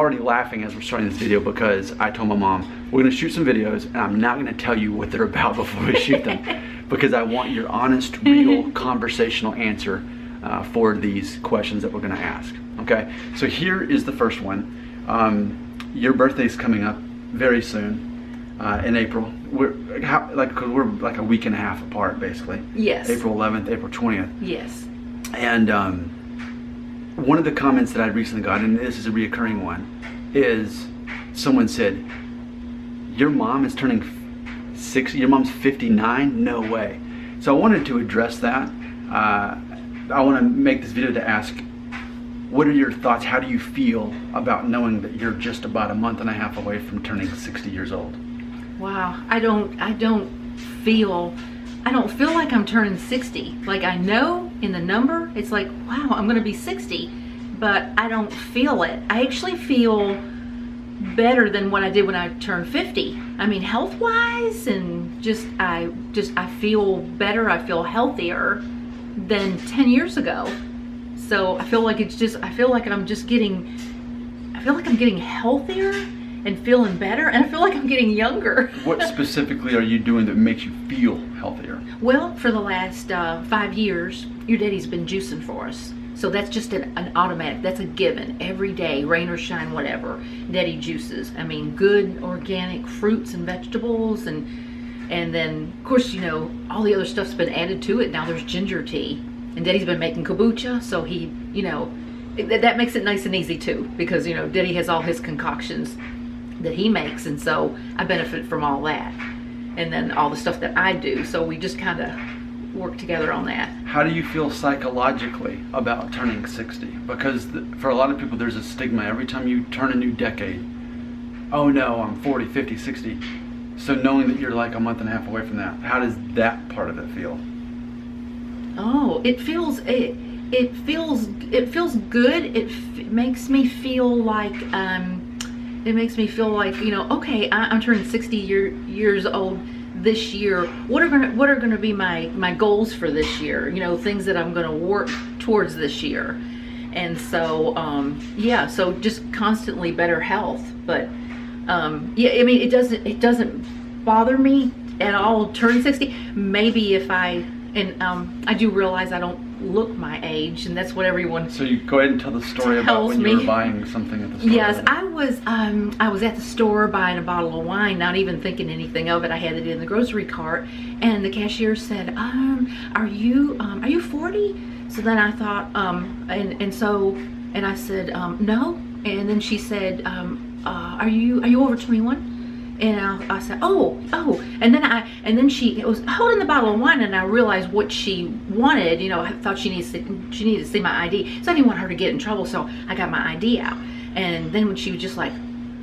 already laughing as we're starting this video because I told my mom, we're gonna shoot some videos and I'm not gonna tell you what they're about before we shoot them because I want your honest, real, conversational answer for these questions that we're gonna ask, okay? So here is the first one. Your birthday's coming up very soon, in April. We're like a week and a half apart, basically. Yes. April 11th, April 20th. Yes. And one of the comments that I recently got, and this is a reoccurring one, is someone said, your mom is turning 60, your mom's 59? No way. So I wanted to address that. I want to make this video to ask, what are your thoughts? How do you feel about knowing that you're just about a month and a half away from turning 60 years old? Wow, I don't feel like I'm turning 60. Like, I know in the number, it's like, wow, I'm gonna be 60, but I don't feel it. I actually feel better than what I did when I turned 50. I mean, health-wise, and I feel better, I feel healthier than 10 years ago. So I feel like I'm getting healthier and feeling better, and I feel like I'm getting younger. What specifically are you doing that makes you feel healthier? Well, for the last 5 years, your daddy's been juicing for us. So that's just an automatic, that's a given. Every day, rain or shine, whatever, daddy juices. I mean, good organic fruits and vegetables, and then, of course, you know, all the other stuff's been added to it. Now there's ginger tea. And daddy's been making kombucha, so he, you know, that makes it nice and easy too, because, you know, daddy has all his concoctions that he makes, and so I benefit from all that. And then all the stuff that I do, so we just kind of work together on that. How do you feel psychologically about turning 60? Because for a lot of people, there's a stigma every time you turn a new decade. Oh no, I'm 40, 50, 60. So knowing that you're like a month and a half away from that, how does that part of it feel? Oh, it feels good. It makes me feel like you know, okay, I'm turning 60 years old this year. What are gonna be my goals for this year? You know, things that I'm gonna work towards this year. And so yeah, so just constantly better health. But yeah, I mean, it doesn't bother me at all turning 60. Maybe if I do realize I don't look my age, and that's what everyone. So you go ahead and tell the story about when you were buying something at the store. Yes, I was at the store buying a bottle of wine, not even thinking anything of it. I had it in the grocery cart, and the cashier said, "Are you 40?" So then I thought, and I said, "No," and then she said, "Are you over 21?" And I said, oh, and then she was holding the bottle of wine, and I realized what she wanted. You know, I thought she needed to see my ID, so I didn't want her to get in trouble. So I got my ID out, and then when she was just like,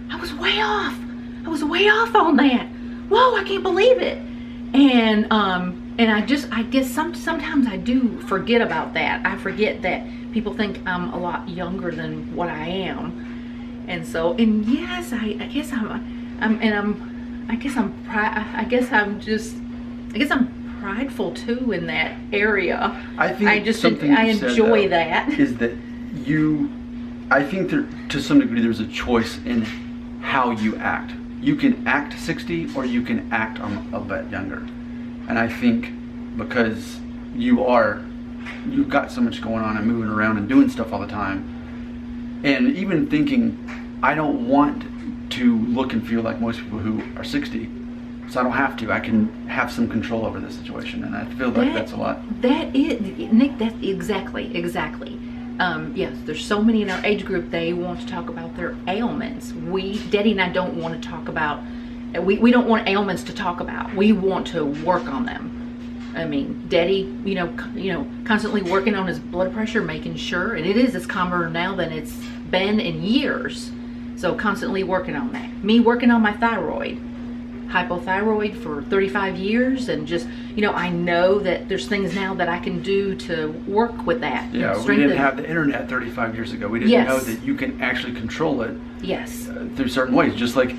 I was way off on that. Whoa, I can't believe it. And I guess sometimes I do forget about that. I forget that people think I'm a lot younger than what I am, and so, and yes, I guess I'm prideful too in that area. I think I enjoy that. Is that I think to some degree there's a choice in how you act. You can act 60 or you can act a bit younger. And I think because you've got so much going on and moving around and doing stuff all the time, and even thinking, I don't want to look and feel like most people who are 60, so I don't have to. I can have some control over the situation, and I feel like that's a lot. That is, Nick, that's exactly. Yes, there's so many in our age group, they want to talk about their ailments. Daddy and I don't want to talk about, we don't want ailments to talk about. We want to work on them. I mean, Daddy, you know, constantly working on his blood pressure, making sure, and it's calmer now than it's been in years. So constantly working on that. Me working on my thyroid, hypothyroid for 35 years, and just, you know, I know that there's things now that I can do to work with that. Yeah, we didn't have the internet 35 years ago. We didn't know that you can actually control it. Yes. Through certain ways. Just like,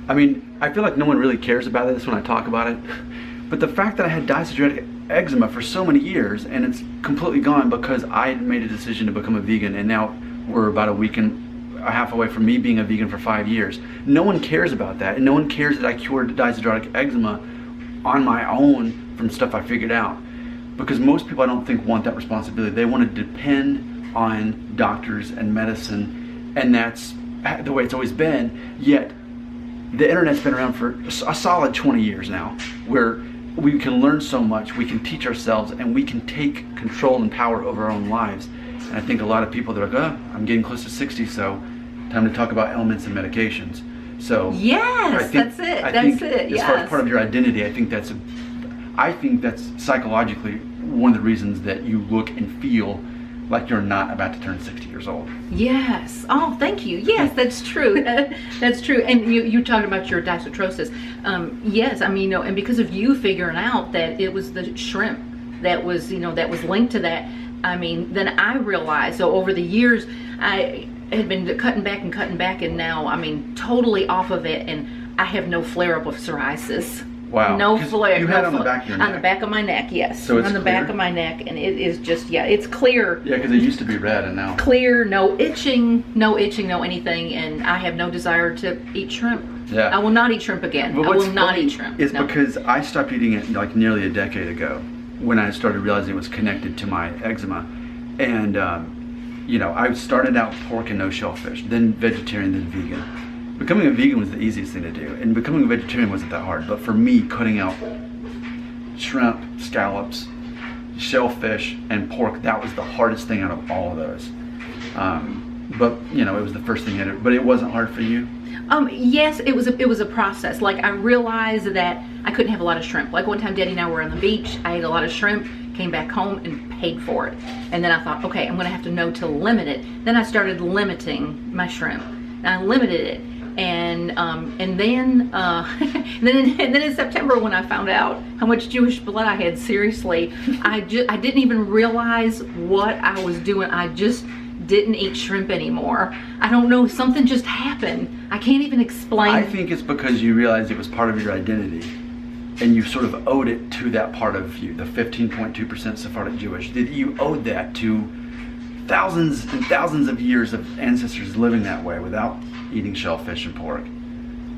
I mean, I feel like no one really cares about this when I talk about it. But the fact that I had diabetic eczema for so many years, and it's completely gone because I made a decision to become a vegan, and now we're about a week a half away from me being a vegan for 5 years. No one cares about that, and no one cares that I cured dyshidrotic eczema on my own from stuff I figured out. Because most people, I don't think, want that responsibility. They want to depend on doctors and medicine, and that's the way it's always been. Yet the internet's been around for a solid 20 years now, where we can learn so much, we can teach ourselves, and we can take control and power over our own lives. And I think a lot of people, they're like, oh, I'm getting close to 60, so time to talk about ailments and medications. So yes, that's it. That's it. As far as part of your identity, I think that's psychologically one of the reasons that you look and feel like you're not about to turn 60 years old. Yes. Oh, thank you. Yes, that's true. That's true. And you talked about your dysotrosis. Yes, I mean, and because of you figuring out that it was the shrimp that was, that was linked to that, I mean, then I realized, so over the years, I had been cutting back, and now, I mean, totally off of it, and I have no flare-up of psoriasis. Wow. No flare. You had on the back of your neck. On the back of my neck, yes. So it's on the clear? back of my neck, and it is just, it's clear. Yeah, because it used to be red, and now Clear, no itching, no anything, and I have no desire to eat shrimp. Yeah. I will not eat shrimp again. But I what's will not funny eat shrimp. is No. because I stopped eating it like nearly a decade ago when I started realizing it was connected to my eczema. And, I started out pork and no shellfish, then vegetarian, then vegan. Becoming a vegan was the easiest thing to do, and becoming a vegetarian wasn't that hard. But for me, cutting out shrimp, scallops, shellfish, and pork, that was the hardest thing out of all of those. But it was the first thing I did. But it wasn't hard for you? Yes, it was a process. Like, I realized that I couldn't have a lot of shrimp. Like, one time Daddy and I were on the beach, I ate a lot of shrimp, came back home and paid for it. And then I thought, okay, I'm gonna have to know to limit it. Then I started limiting my shrimp. And I limited it. And then in September, when I found out how much Jewish blood I had, seriously, I didn't even realize what I was doing. I just didn't eat shrimp anymore. I don't know, something just happened. I can't even explain. I think it's because you realized it was part of your identity, and you sort of owed it to that part of you, the 15.2% Sephardic Jewish. That you owed that to thousands and thousands of years of ancestors living that way without eating shellfish and pork.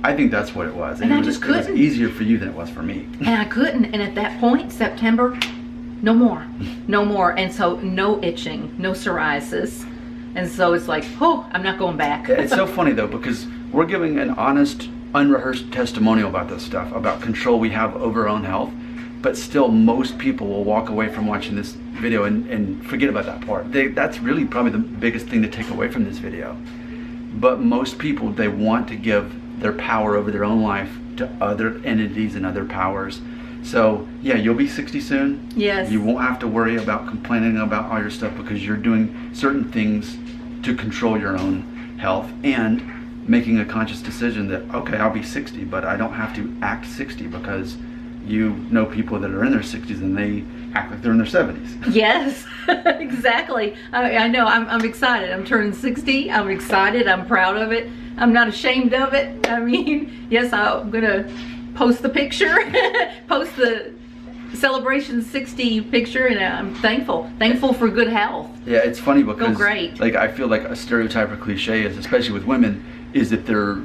I think that's what it was. And it I was, just it was couldn't. easier for you than it was for me. And I couldn't. And at that point, September, no more. No more. And so no itching, no psoriasis. And so it's like, oh, I'm not going back. It's so funny though, because we're giving an honest, unrehearsed testimonial about this stuff, about control we have over our own health. But still, most people will walk away from watching this video and forget about that part. That's really probably the biggest thing to take away from this video. But most people, they want to give their power over their own life to other entities and other powers. So yeah, you'll be 60 soon. Yes. You won't have to worry about complaining about all your stuff, because you're doing certain things to control your own health and making a conscious decision that, okay, I'll be 60, but I don't have to act 60, because you know people that are in their 60s and they act like they're in their 70s. Yes, exactly. I know. I'm excited. I'm turning 60. I'm excited. I'm proud of it. I'm not ashamed of it. I mean, yes, I'm gonna post the picture, post the celebration 60 picture, and I'm thankful for good health. Yeah, it's funny because great. Like, I feel like a stereotype or cliche is, especially with women, is that they're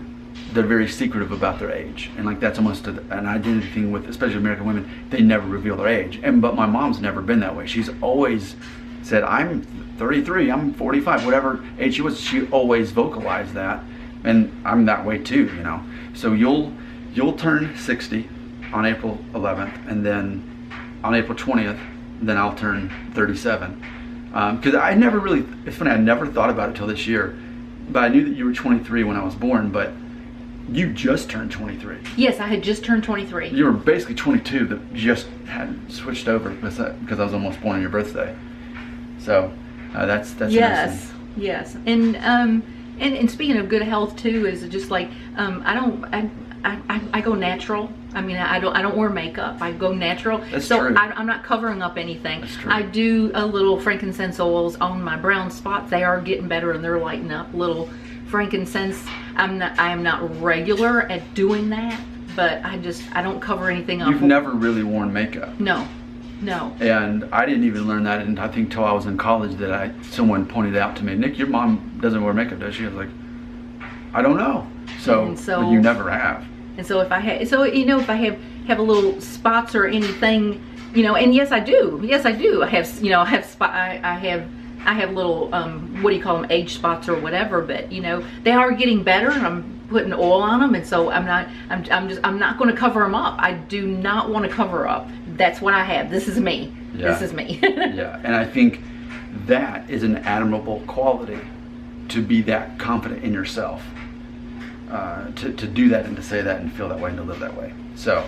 very secretive about their age, and like that's almost an identity thing with, especially American women. They never reveal their age, but my mom's never been that way. She's always said, I'm 33, I'm 45, whatever age she was. She always vocalized that, and I'm that way too, So you'll turn 60 on April 11th, and then on April 20th, then I'll turn 37. Because I never really, it's funny, I never thought about it till this year, but I knew that you were 23 when I was born, but you just turned 23. Yes, I had just turned 23. You were basically 22 that just had switched over because I was almost born on your birthday. So that's Yes, interesting. yes, and speaking of good health too, is just like I go natural. I mean, I don't wear makeup. I go natural. That's so true. I'm not covering up anything. That's true. I do a little frankincense oils on my brown spots. They are getting better and they're lighting up. Little frankincense. I am not regular at doing that, but I don't cover anything up. You've never really worn makeup. No. And I didn't even learn that, and I think till I was in college that someone pointed out to me, Nick, your mom doesn't wear makeup, does she? I was like, I don't know. So, And so- but you never have. And so if I have, so you know, if I have a little spots or anything, you know, and yes, I do. Yes, I do. I have, you know, I have little, what do you call them, age spots or whatever. But you know, they are getting better. I'm putting oil on them, and so I'm not going to cover them up. I do not want to cover up. That's what I have. This is me. Yeah. This is me. Yeah, and I think that is an admirable quality, to be that confident in yourself, to do that and to say that and feel that way and to live that way. So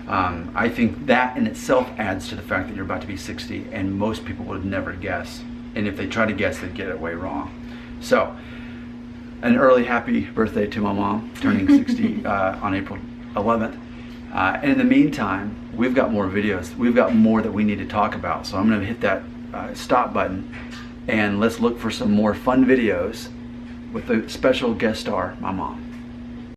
I think that in itself adds to the fact that you're about to be 60, and most people would never guess. And if they try to guess, they'd get it way wrong. So an early happy birthday to my mom, turning 60 on April 11th. And in the meantime, we've got more videos. We've got more that we need to talk about. So I'm going to hit that stop button, and let's look for some more fun videos with a special guest star, my mom.